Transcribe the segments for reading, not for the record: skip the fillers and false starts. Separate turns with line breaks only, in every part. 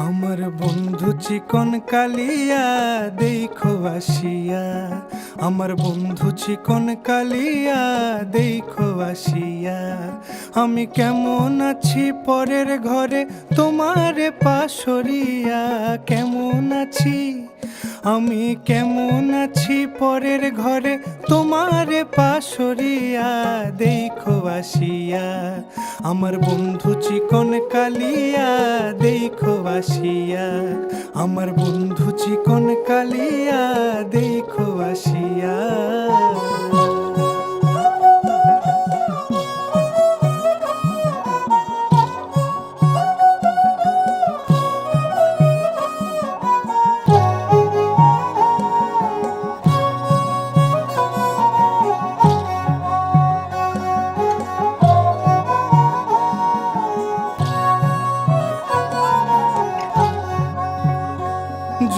আমার বন্ধু চিকন কালিয়া দেখো আসিয়া, আমার বন্ধু চিকন কালিয়া দেখো আসিয়া। আমি কেমন আছি পরের ঘরে তোমারে পাশরিয়া, কেমন আছি আমি কেমন আছি পরের ঘরে তোমারে পাশরিয়া দেখো আসিয়া। আমার বন্ধু চিকন কালিয়া দেখো আসিয়া, আমার বন্ধু চিকন কালিয়া দেখো আসিয়া।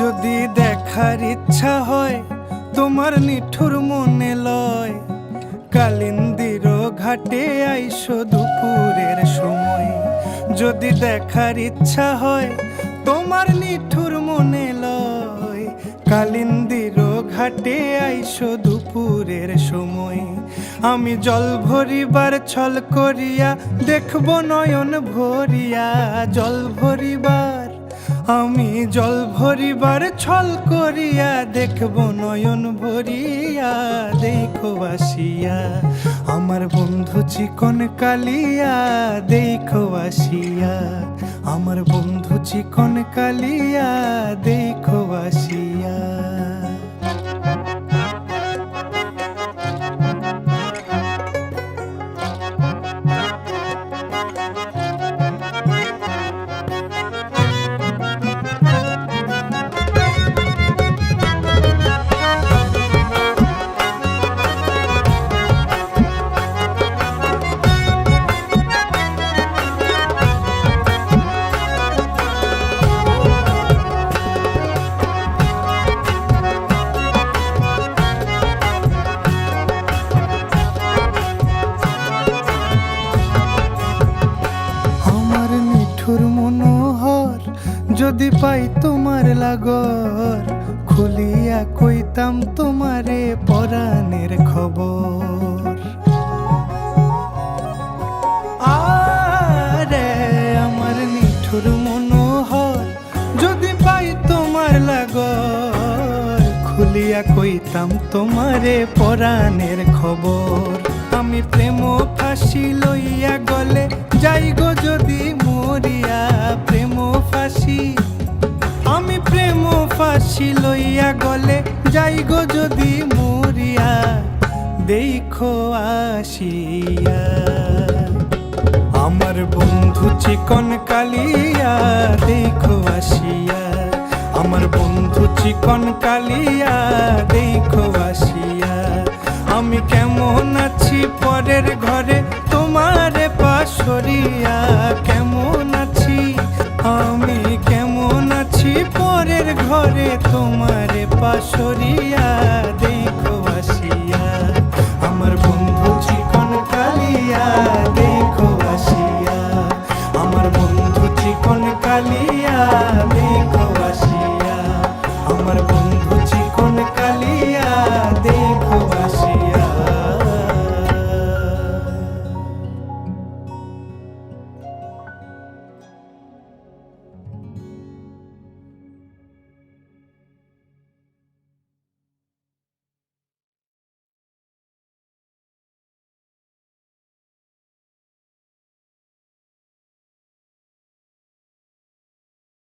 যদি দেখার ইচ্ছা হয় তোমার নিঠুর মনে লয়, কালিন্দির ঘাটে আইসো দুপুরের সময়। যদি দেখার ইচ্ছা হয় তোমার নিঠুর মনে লয়, কালিন্দির ঘাটে আইসো দুপুরের সময়। আমি জল ভরিবার ছল করিয়া দেখব নয়ন ভরিয়া, জল ভরিবার আমি জল ভরিবার ছল করিয়া দেখব নয়ন ভরিয়া দেখো আসিয়া। আমার বন্ধু চিকন কালিয়া দেখো আসিয়া, আমার বন্ধু চিকন কালিয়া দেখো আসিয়া। মনোহর যদি পাই তোমার লাগর, খুলিয়া কইতাম তোমারে পরাণের খবর। আরে আমার নিঠুর মনোহর যদি পাই তোমার লাগর, খুলিয়া কইতাম তোমারে পরাণের খবর। আমি প্রেম ফাঁসি লইয়া গলে যাই গো যদি মরিয়া, প্রেম ফাঁসি আমি প্রেম ফাঁসি লইয়া গলে যাই গো যদি মরিয়া দেখো আসিয়া। আমার বন্ধু চিকন কালিয়া দেখো আসিয়া, আমার বন্ধু চিকন কালিয়া দেখো আসিয়া। আমি কেমন আছি পরের ঘরে তোমারে পাশরিয়া, কেমন আছি আমি কেমন আছি পরের ঘরে তোমারে পাশরিয়া দেখো আসিয়া। আমার বন্ধু চিকন কালিয়া দেখো আসিয়া, আমার বন্ধু চিকন কালিয়া।